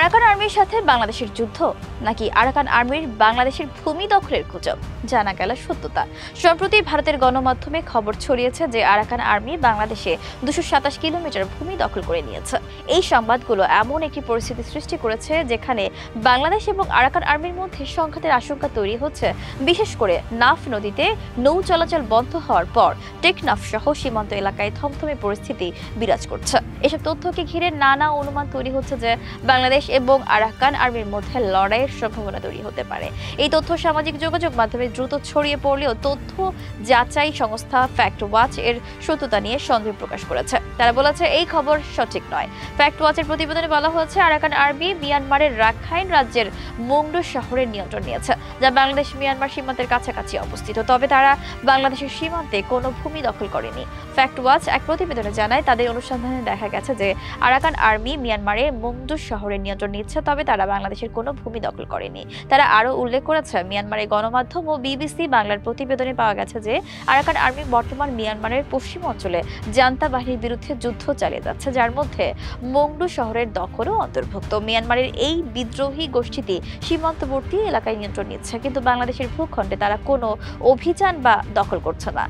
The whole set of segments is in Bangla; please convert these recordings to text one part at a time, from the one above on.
আরাকান আর্মির সাথে বাংলাদেশের যুদ্ধ নাকি আরাকান আর্মির বাংলাদেশের ভূমি দখলের গুজব জানা গেল সত্যতা। সম্প্রতি ভারতের গণমাধ্যমে খবর ছড়িয়েছে যে আরাকান আর্মি বাংলাদেশে 227 কিলোমিটার ভূমি দখল করে নিয়েছে। এই সংবাদগুলো এমন একটি পরিস্থিতি সৃষ্টি করেছে যেখানে বাংলাদেশ এবং আরাকান আর্মির মধ্যে সংঘাতের আশঙ্কা তৈরি হচ্ছে, বিশেষ করে নাফ নদীতে নৌ চলাচল বন্ধ হওয়ার পর টেকনাফ সহ সীমান্ত এলাকায় থমথমে পরিস্থিতি বিরাজ করছে। এসব তথ্যকে ঘিরে নানা অনুমান তৈরি হচ্ছে যে বাংলাদেশ এবং আরাকান আর্মির মধ্যে লড়াইয়ের সম্ভাবনা তৈরি হতে পারে। এই তথ্য সামাজিক যোগাযোগ মাধ্যমে দ্রুত ছড়িয়ে পড়লেও তথ্য যাচাই সংস্থা ফ্যাক্ট ওয়াচ এর সত্যতা নিয়ে সন্দেহ প্রকাশ করেছে। তারা বলেছে এই খবর সঠিক নয়। ফ্যাক্ট ওয়াচের প্রতিবেদনে বলা হয়েছে আরাকান আর্মি মিয়ানমারের রাখাইন রাজ্যের মংডু শহরের নিয়ন্ত্রণ নিয়েছে, যা বাংলাদেশ মিয়ানমার সীমান্তের কাছাকাছি অবস্থিত। তবে তারা বাংলাদেশের সীমান্তে কোনো ভূমি দখল করেনি। ফ্যাক্ট ওয়াচ এক প্রতিবেদনে জানায় তাদের অনুসন্ধানে দেখা গেছে যে আরাকান আর্মি মিয়ানমারে মংডু শহরের নিয়ন্ত্রণ নিচ্ছে, তবে তারা বাংলাদেশের কোনো ভূমি দখল করেনি। তারা আরো উল্লেখ করেছে মিয়ানমারের গণমাধ্যম ও বিবিসি বাংলার প্রতিবেদনে পাওয়া গেছে যে আরাকান আর্মি বর্তমান মিয়ানমারের পশ্চিম অঞ্চলে জান্তা বাহিনীর বিরুদ্ধে যুদ্ধ চালিয়ে যাচ্ছে, যার মধ্যে মংডু শহরের দখলও অন্তর্ভুক্ত। মিয়ানমারের এই বিদ্রোহী গোষ্ঠীটি সীমান্তবর্তী এলাকায় নিয়ন্ত্রণ নিচ্ছে, কিন্তু বাংলাদেশের ভূখণ্ডে তারা কোনো অভিযান বা দখল করছে না।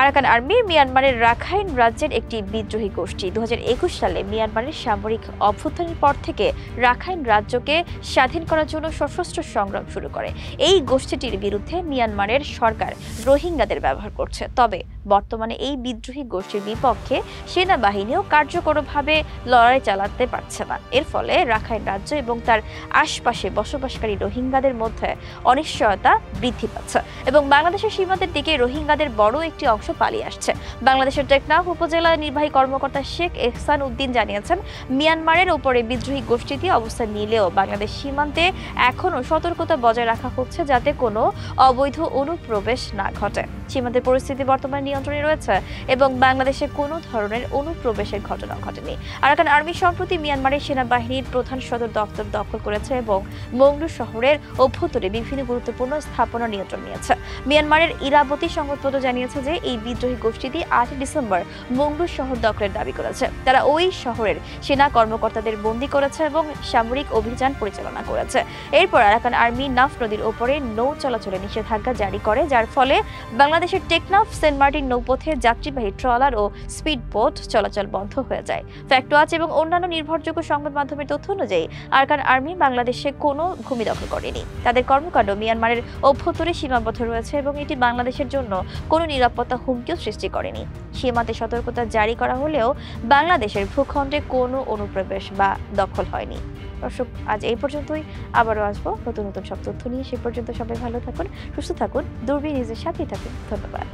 আরাকান আর্মি মিয়ানমারের রাখাইন রাজ্যের একটি বিদ্রোহী গোষ্ঠী। 2021 সালে মিয়ানমারের সামরিক অভ্যুত্থানের পর থেকে রাখাইন রাজ্যকে স্বাধীন করার জন্য সশস্ত্র সংগ্রাম শুরু করে। এই গোষ্ঠীটির বিরুদ্ধে মিয়ানমারের সরকার রোহিঙ্গাদের ব্যবহার করছে, তবে বর্তমানে এই বিদ্রোহী গোষ্ঠীর বিপক্ষে সেনাবাহিনীও কার্যকরভাবে লড়াই চালাতে পারছে না। এর ফলে রাখাইন রাজ্য এবং তার আশপাশে বসবাসকারী রোহিঙ্গাদের মধ্যে অনিশ্চয়তা বৃদ্ধি পাচ্ছে এবং বাংলাদেশের সীমান্তের দিকে রোহিঙ্গাদের বড় একটি অংশ পালিয়ে আসছে। বাংলাদেশের টেকনাফ উপজেলা নির্বাহী কর্মকর্তা শেখ এহসান উদ্দিন জানিয়েছেন, মিয়ানমারের উপরে বিদ্রোহী গোষ্ঠীটি অবস্থান নিলেও বাংলাদেশ সীমান্তে এখনও সতর্কতা বজায় রাখা হচ্ছে যাতে কোনো অবৈধ অনুপ্রবেশ না ঘটে। সীমান্তের পরিস্থিতি বর্তমানে নিয়ন্ত্রণে রয়েছে এবং বাংলাদেশে কোনো ধরনের অনুপ্রবেশের ঘটনা ঘটেনি। আরাকান আর্মি সম্প্রতি মিয়ানমারের সেনাবাহিনীর প্রধান সদর দপ্তর দখল করেছে এবং মংডু শহরের অভ্যন্তরে বিভিন্ন গুরুত্বপূর্ণ স্থাপনা নিয়ন্ত্রণ নিয়েছে। মিয়ানমারের ইরাবতী সংবাদপত্র জানিয়েছে যে এই বিদ্রোহী গোষ্ঠীটি 8 ডিসেম্বর মংডু শহর দখলের দাবি করেছে। তারা ওই শহরের সেনা কর্মকর্তাদের বন্দী করেছে এবং সামরিক অভিযান পরিচালনা করেছে। এরপর আরাকান আর্মি নাফ নদীর ওপরে নৌ চলাচলে নিষেধাজ্ঞা জারি করে, যার ফলে বাংলাদেশের টেকনাফ সেন্ট মার্টিন নৌপথে যাত্রীবাহী ট্রলার ও স্পিড বোট চলাচল বন্ধ হয়ে যায়। ফ্যাক্ট ওয়াচ এবং অন্যান্য নির্ভরযোগ্য সংবাদ মাধ্যমের তথ্য অনুযায়ী আরাকান আর্মি বাংলাদেশে কোনো ভূমি দখল করেনি। তাদের কর্মকাণ্ড মিয়ানমারের অভ্যন্তরে সীমাবদ্ধ রয়েছে এবং এটি বাংলাদেশের জন্য কোনো নিরাপত্তা হুমকিও সৃষ্টি করেনি। সীমান্তে সতর্কতা জারি করা হলেও বাংলাদেশের ভূখণ্ডে কোনো অনুপ্রবেশ বা দখল হয়নি। দর্শক, আজ এই পর্যন্তই। আবারও আসবো নতুন নতুন সব তথ্য নিয়ে। সে পর্যন্ত সবাই ভালো থাকুন, সুস্থ থাকুন, দূরবীন নিউজের সাথেই থাকুন। ধন্যবাদ।